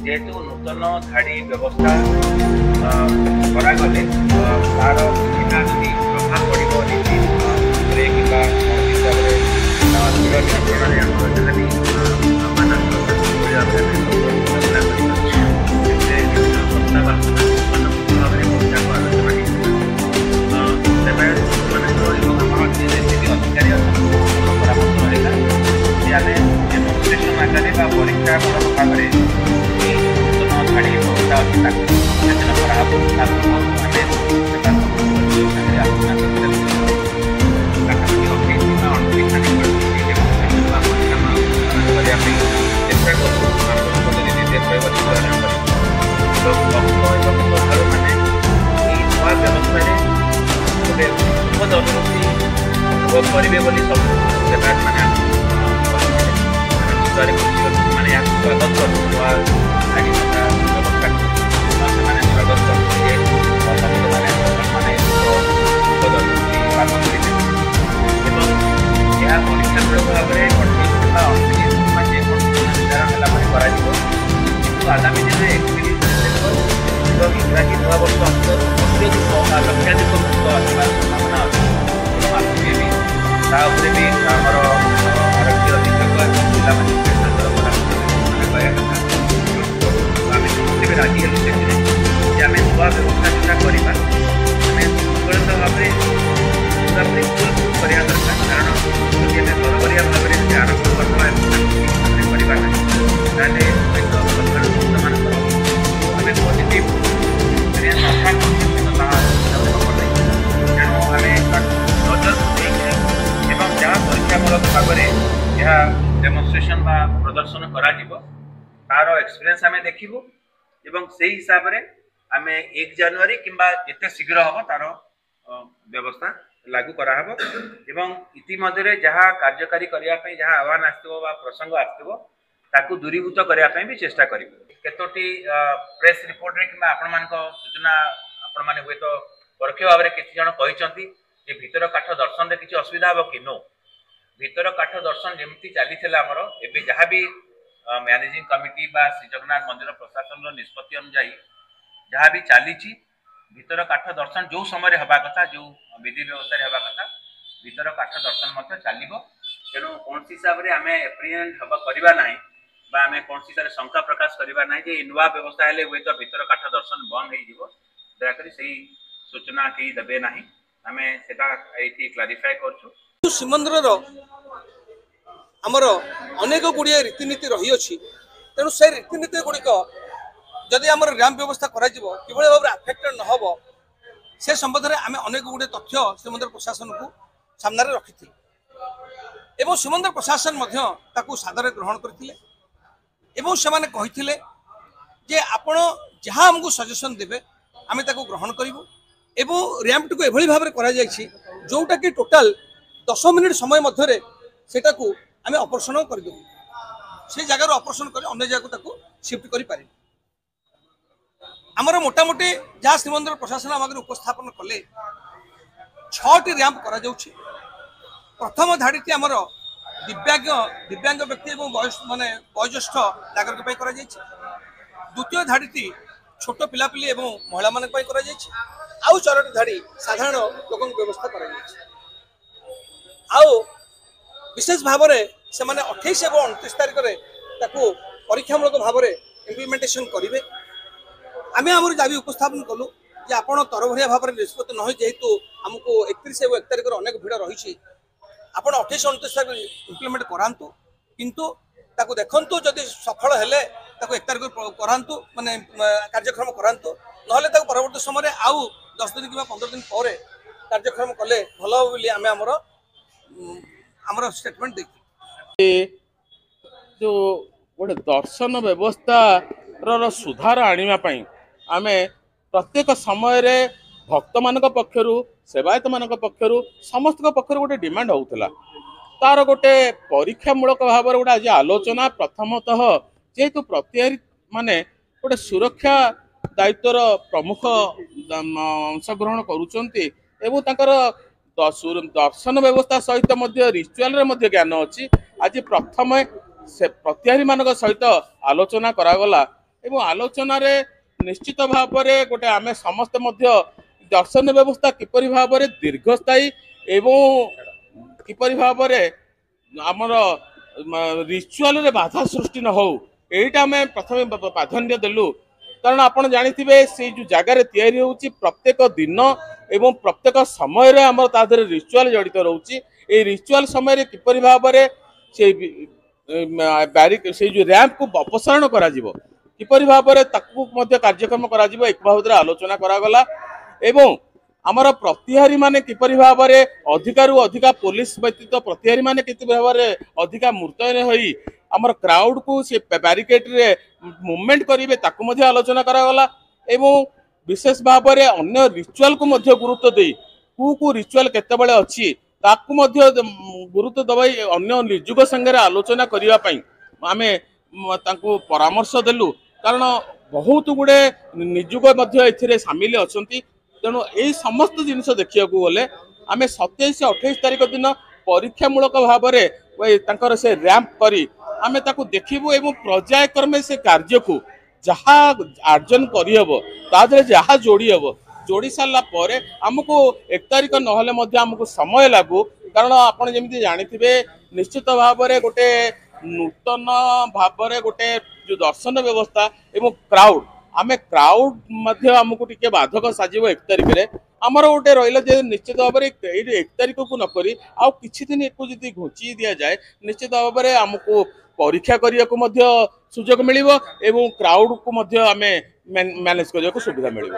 जेहेतु नूतन धाड़ी व्यवस्था करागले तार किना जदि प्रभाव पड़ो नीति कि हिसाब से नियंत्रण परीक्षा भाव में नूतन धाड़ी व्यवस्था करेंगे बोली सब मैंने मैंने स्वागत कर व्यवस्था स्वागत करते परीक्षा मूलक भाव में आगामी दिन इंग्राजी नूवर्ष लक्षाधिक मुक्त आसवा संभावना अच्छी भी आमर आरोग्य अधीक्षक जिला समस्ते भी राजी हेलु से आम नुआ व्यवस्था जोटा करवा संगठित भाव में पूरापूरी फुल करवा दरकार कारण जदि आम तरबरिया भाव में आरंभ करवा ताले आम पॉजिटिव एक्सपीरियंस आशा तेणु आम नजर जहाँ परीक्षामूलक भाव में यह डेमोन्स्ट्रेशन बा प्रदर्शन करा तार एक्सपीरियंस आम देखू एवं से हिसाब से आम 1 जनवरी किंबा जिते शीघ्र हम तार व्यवस्था लागू कराहब एवं इतिमध्य जहाँ कार्यकारी करने जहाँ आह्वान आसो प्रसंग आसो ताकू दूरीभूत करने भी चेष्टा करूँ केतोटी प्रेस रिपोर्ट रे कि आपण मान सूचना आपण मैंने हुए तो परोक्ष भाव में किसी जन कहते भितर काठ दर्शन किसी असुविधा हम कि नो भितर काठ दर्शन जमी चली आमर एवं जहाँ भी मैनेजिंग कमिटी बा श्री जगन्नाथ मंदिर प्रशासन निष्पत्ति अनुजाई जहाँ भी चली भितर काठ दर्शन जो समय हवा कथा जो विधि व्यवस्था हवा कथा भितर काठ दर्शन चलो तेणु कौन हिसाब से आम एप्रिहेंड हम करवा ना आम कौन हिसाब से शंका प्रकाश करवा ना नुआ व्यवस्था हेले हुए तो भितर काठ दर्शन बंद हो दयाकोरी से सूचना कहीं देवे ना आम से क्लारिफाए कर श्रीमंदिर आमर अनेक गुड़िया रीतिनीति रही अच्छी तेणु से रीतिनीति गुड़िक जदि आम रैंप व्यवस्था कि भाव में आफेक्टेड न हो से संबंध में आम अनेक गुड़े तथ्य श्रीमंदिर प्रशासन को सामने रखी एवं श्रीमंदिर प्रशासन सादर ग्रहण करते से आपण जहाँ आमको सजेसन देवे आम ग्रहण करूँ एवं रैंप को एभली भाव में जोटा कि टोटाल 10 मिनिट समय मध्य सेटा को आम ऑपरेशन करदेबू से जगार ऑपरेशन कर अन्य जगह शिफ्ट कर आमर मोटामोटी जहाँ श्रीमंदिर प्रशासन आम उपस्थापन कले 6टी रैंप करा जाउछि। प्रथम धाड़ी आमर दिव्यांग व्यक्ति माने वयोज्येष्ठ नागरिक करा जाइछि। द्वितीय धाड़ी छोट पिलापिली और महिला मान करा जाइछि। आउ 4टी धाड़ी साधारण लोक व्यवस्था करा जाइछि। आउ विशेष भाव में से 28 और 29 तारिख में परीक्षामूलक भाव में इम्प्लीमेंटेशन करेंगे। आम आम दाबी उपस्थापन कलु जे आपण तरभरिया भाव में निष्पत्ति न जेहेतु आमको 31 और 1 तारिख अनेक भिड़ रही आप 28 और 29 तारिख इम्प्लीमेंट करातु किंतु ताकू देखु जदि सफल हेले 1 तारिख करातु माने कार्यक्रम करातु ना परवर्त समय आउ 10 दिन कि 15 दिन पर कार्यक्रम कले भल हो बोली आम आमर स्टेटमेंट देखी जो गोटे दर्शन व्यवस्था सुधार आने आम प्रत्येक समय रे भक्त मान पक्षर सेवायत मान पक्षर समस्त पक्षर गोटे डिमांड होता तार गोटे परीक्षामूलक भाव में गोटे आज आलोचना प्रथमतः जेहेतु प्रत्यारी माने गोटे सुरक्षा दायित्वर प्रमुख अंशग्रहण करुचंती एवं तांकर दर्शन व्यवस्था सहित रिचुआल ज्ञान अच्छी आज प्रथम से प्रत्यारी मान सहित आलोचना करागला एवं आलोचन निश्चित भाव में गोटे आम समस्ते दर्शन व्यवस्था किपरि भाव में दीर्घस्थायी एवं किपरि भाव में आमर रिचुअल रे बाधा सृष्टि न हो एटा आम प्रथम प्राधान्य देलु कारण आप जानी से जो जगार या प्रत्येक दिन एवं प्रत्येक समय रे आम तादर रिचुअल जड़ित रोचे ये रिचुअल समय किपरि भाव में से जो रैंप को अपसारण करा किपरि भाव में कार्यक्रम करा एक बाबद आलोचना करागला एवं आमर प्रतिहारी माने किपरि भाव में अधिकारु अधिका पुलिस व्यतीत प्रतिहारी माने किपरि भाव में अधिका मुतयन होई आमर क्राउड को से बैरिकेड रे मूवमेंट करिवे ताकू मध्ये आलोचना करागला एवं विशेष भाव में अन्य रिचुअल को मध्ये गुरुत्व दे को रिचुअल केतेबेले अछि ताकू मध्ये गुरुत्व दबाई अन्य निजुग संगे आलोचना करिवा पई आमे तांको परामर्श देलु कारण बहुत गुडे निजुग मध्ये एथिरे शामिल अछंती तेणु यही समस्त जिनस देखा गले आम 27-28 तारिख दिन परीक्षामूलक भाव में से रैंप करी आमे ताकू देखिबु एवं पर्यायक्रमे से कार्य को जहाँ अर्जन करहब तादरे जहाँ जोड़ी हम जोड़ी सारा पर आमको 1 तारिख नहले आमको समय लागू कारण आपड़ जमी जानी निश्चित भाव में गोटे नूतन भाव में गोटे जो दर्शन व्यवस्था एवं क्राउड आमे क्राउड आमको टिके बाधक साजिब 1 तारिख में आमर गोटे रहा निश्चित भाव में 1 तारिख को नक आउ कि दिन एक घुंची दि जाए निश्चित भाव में आमको परीक्षा करने को सुजोग मिल क्राउड को मैनेज करने को सुविधा मिल।